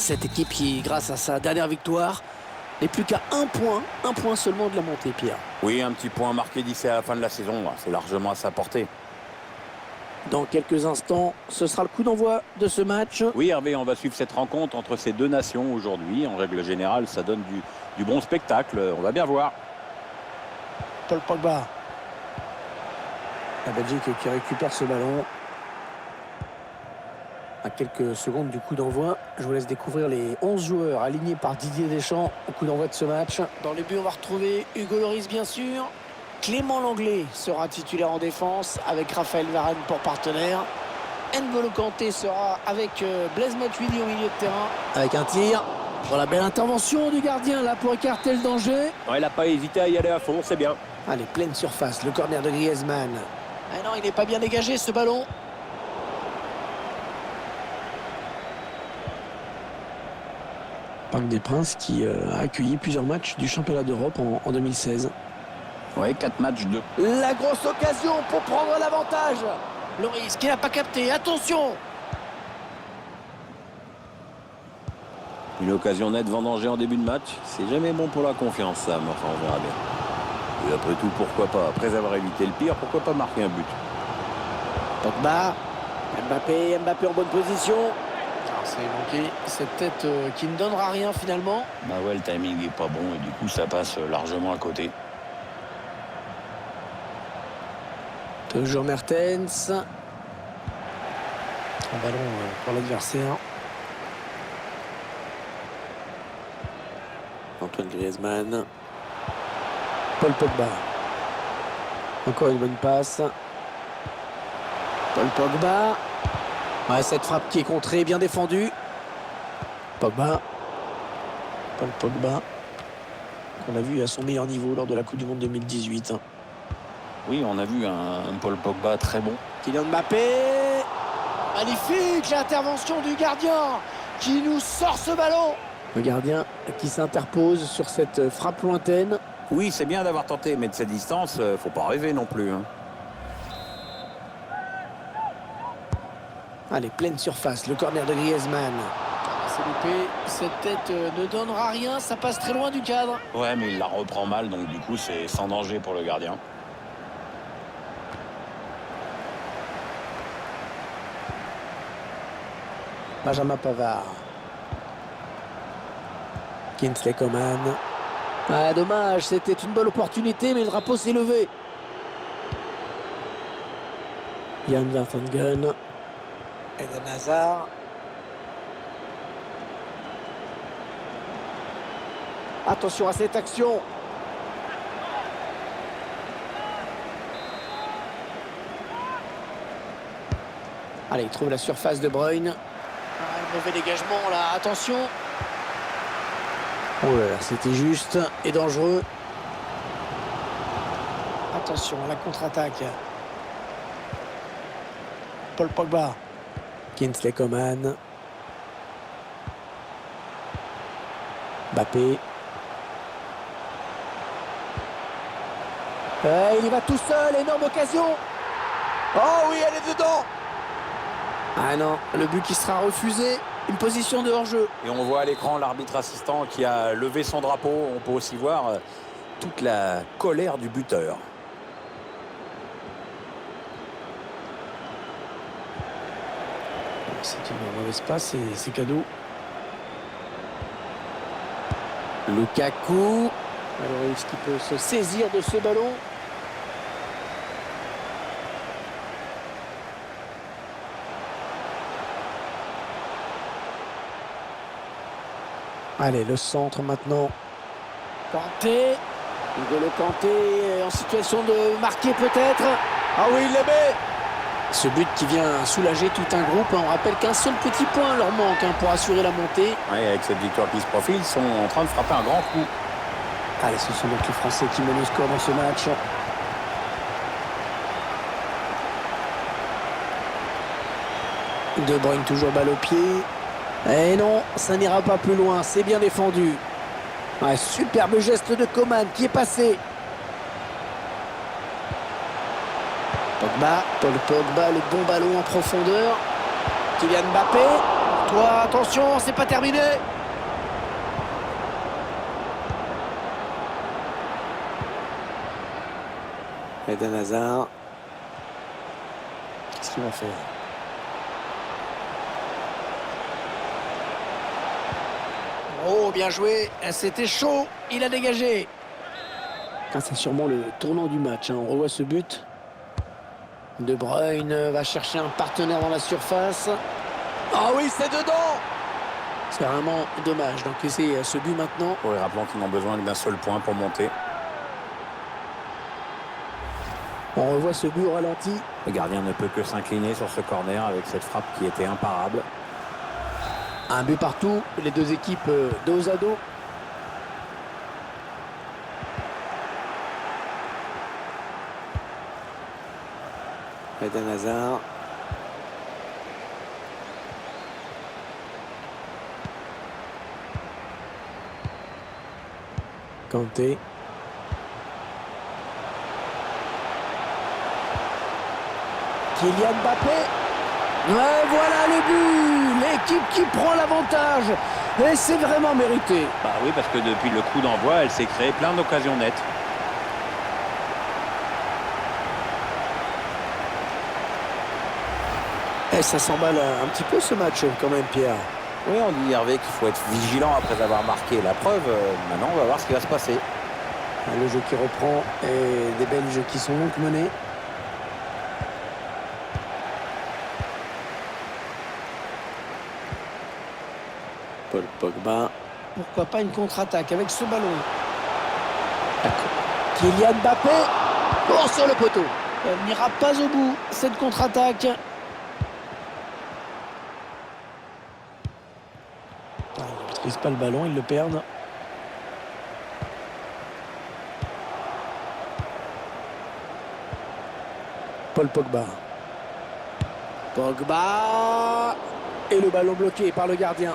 Cette équipe qui, grâce à sa dernière victoire, n'est plus qu'à un point seulement de la montée, Pierre. Oui, un petit point marqué d'ici à la fin de la saison, c'est largement à sa portée. Dans quelques instants, ce sera le coup d'envoi de ce match. Oui, Hervé, on va suivre cette rencontre entre ces deux nations aujourd'hui. En règle générale, ça donne du bon spectacle. On va bien voir. Paul Pogba. La Belgique qui récupère ce ballon. À quelques secondes du coup d'envoi, je vous laisse découvrir les 11 joueurs alignés par Didier Deschamps au coup d'envoi de ce match. Dans les buts, on va retrouver Hugo Lloris, bien sûr. Clément Lenglet sera titulaire en défense avec Raphaël Varane pour partenaire. N'Golo Kanté sera avec Blaise Matuidi au milieu de terrain. Avec un tir. Pour la belle intervention du gardien là pour écarter le danger. Ouais, il n'a pas hésité à y aller à fond, c'est bien. Allez, pleine surface, le corner de Griezmann. Ah non, il n'est pas bien dégagé ce ballon. Parc des Princes qui a accueilli plusieurs matchs du championnat d'Europe en 2016. Ouais, 4 matchs de... La grosse occasion pour prendre l'avantage. Lloris qui n'a pas capté, attention. Une occasion nette vendangée en début de match. C'est jamais bon pour la confiance, ça, mais enfin, on verra bien. Et après tout, pourquoi pas? Après avoir évité le pire, pourquoi pas marquer un but? Pogba, Mbappé en bonne position. C'est manqué, cette tête qui ne donnera rien finalement. Bah ouais, le timing est pas bon et du coup, ça passe largement à côté. Toujours Mertens. Un ballon pour l'adversaire. Antoine Griezmann. Paul Pogba. Encore une bonne passe. Paul Pogba. Ouais, cette frappe qui est contrée, bien défendue. Pogba. Paul Pogba. Qu'on a vu à son meilleur niveau lors de la Coupe du Monde 2018. Oui, on a vu un Paul Pogba très bon. Kylian Mbappé. Magnifique l'intervention du gardien qui nous sort ce ballon. Le gardien qui s'interpose sur cette frappe lointaine. Oui, c'est bien d'avoir tenté, mais de cette distance, faut pas rêver non plus. Allez, pleine surface, le corner de Griezmann. C'est loupé, cette tête ne donnera rien, ça passe très loin du cadre. Ouais, mais il la reprend mal, donc du coup, c'est sans danger pour le gardien. Benjamin Pavard. Kingsley Coman. Ah, dommage, c'était une bonne opportunité, mais le drapeau s'est levé. Jan Vertonghen. Eden Hazard. Attention à cette action. Allez, il trouve la surface de Bruyne. Ah, mauvais dégagement là, attention. Oh là là, c'était juste et dangereux. Attention à la contre-attaque. Paul Pogba. Kingsley Coman. Mbappé. Il y va tout seul, énorme occasion. Oh oui, elle est dedans. Ah non, le but qui sera refusé. Une position de hors-jeu. Et on voit à l'écran l'arbitre assistant qui a levé son drapeau. On peut aussi voir toute la colère du buteur. C'est une mauvaise passe et c'est cadeau. Lukaku. Alors est-ce qu'il peut se saisir de ce ballon? Allez, le centre maintenant. Kanté. N'Golo Kanté en situation de marquer peut-être. Ah oui, il les met. Ce but qui vient soulager tout un groupe. On rappelle qu'un seul petit point leur manque pour assurer la montée. Ouais, avec cette victoire qui se profile, ils sont en train de frapper un grand coup. Allez, ce sont donc les Français qui mènent au score dans ce match. De Bruyne toujours balle au pied. Et non, ça n'ira pas plus loin, c'est bien défendu. Un superbe geste de Coman qui est passé. Pogba, Paul Pogba, le bon ballon en profondeur. Kylian Mbappé, Toi, attention, c'est pas terminé. Eden Hazard. Qu'est-ce qu'il va faire? Oh, bien joué. C'était chaud. Il a dégagé. Ah, c'est sûrement le tournant du match. On revoit ce but. De Bruyne va chercher un partenaire dans la surface. Ah oui, c'est dedans. C'est vraiment dommage d'encaisser ce but maintenant. Oui, rappelons qu'ils n'ont besoin que d'un seul point pour monter. On revoit ce but au ralenti. Le gardien ne peut que s'incliner sur ce corner avec cette frappe qui était imparable. Un but partout, les deux équipes dos à dos. Eden Hazard. Kanté. Kylian Mbappé. Ouais, voilà le but. L'équipe qui prend l'avantage. Et c'est vraiment mérité. Bah oui, parce que depuis le coup d'envoi, elle s'est créée plein d'occasions nettes. Et ça s'emballe un petit peu ce match quand même, Pierre. Oui, on dit Hervé qu'il faut être vigilant après avoir marqué. La preuve, maintenant on va voir ce qui va se passer. Le jeu qui reprend et des Belges qui sont donc menés. Paul Pogba. Pourquoi pas une contre-attaque avec ce ballon? Kylian Mbappé. Oh, sur le poteau. Elle n'ira pas au bout, cette contre-attaque. Ils ne maîtrisent pas le ballon, ils le perdent. Paul Pogba. Pogba. Et le ballon bloqué par le gardien.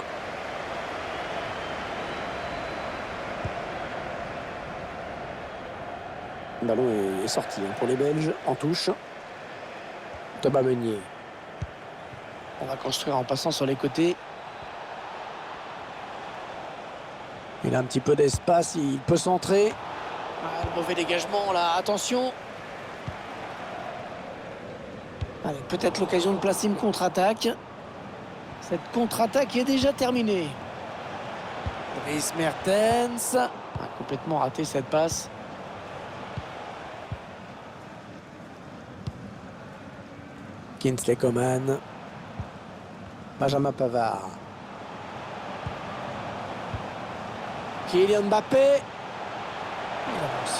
Le ballon est sorti pour les Belges en touche. Thomas Meunier. On va construire en passant sur les côtés. Il a un petit peu d'espace, il peut centrer. Ah, le mauvais dégagement là, attention. Allez, peut-être l'occasion de placer une contre-attaque. Cette contre-attaque est déjà terminée. Dries Mertens a complètement raté cette passe. Kingsley Coman. Benjamin Pavard. Kylian Mbappé.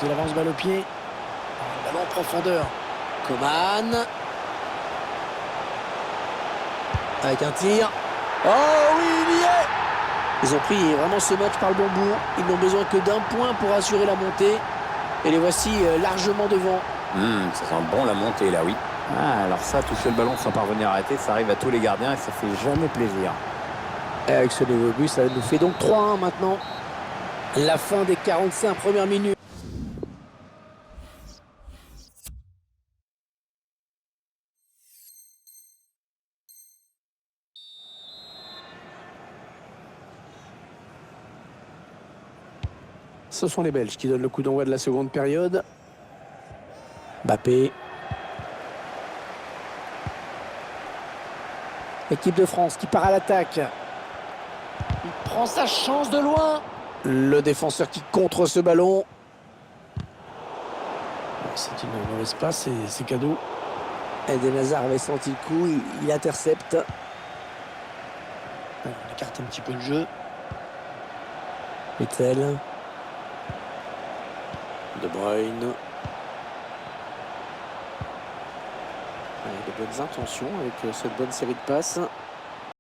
Il avance balle au pied. Ballon en profondeur. Coman. Avec un tir. Oh oui, il y est. Ils ont pris vraiment ce match par le bon bout. Ils n'ont besoin que d'un point pour assurer la montée. Et les voici largement devant. Ça sent bon la montée là, oui. Ah, alors ça, toucher le ballon sans parvenir à arrêter, ça arrive à tous les gardiens et ça fait jamais plaisir. Et avec ce nouveau but, ça nous fait donc 3-1 maintenant. La fin des 45 premières minutes. Ce sont les Belges qui donnent le coup d'envoi de la seconde période. Mbappé. L'équipe de France qui part à l'attaque. Il prend sa chance de loin. Le défenseur qui contre ce ballon. C'est une mauvaise passe et c'est cadeau. Eden Hazard avait senti le coup, il intercepte. On écarte un petit peu le jeu. Witzel. De Bruyne. De bonnes intentions avec cette bonne série de passes.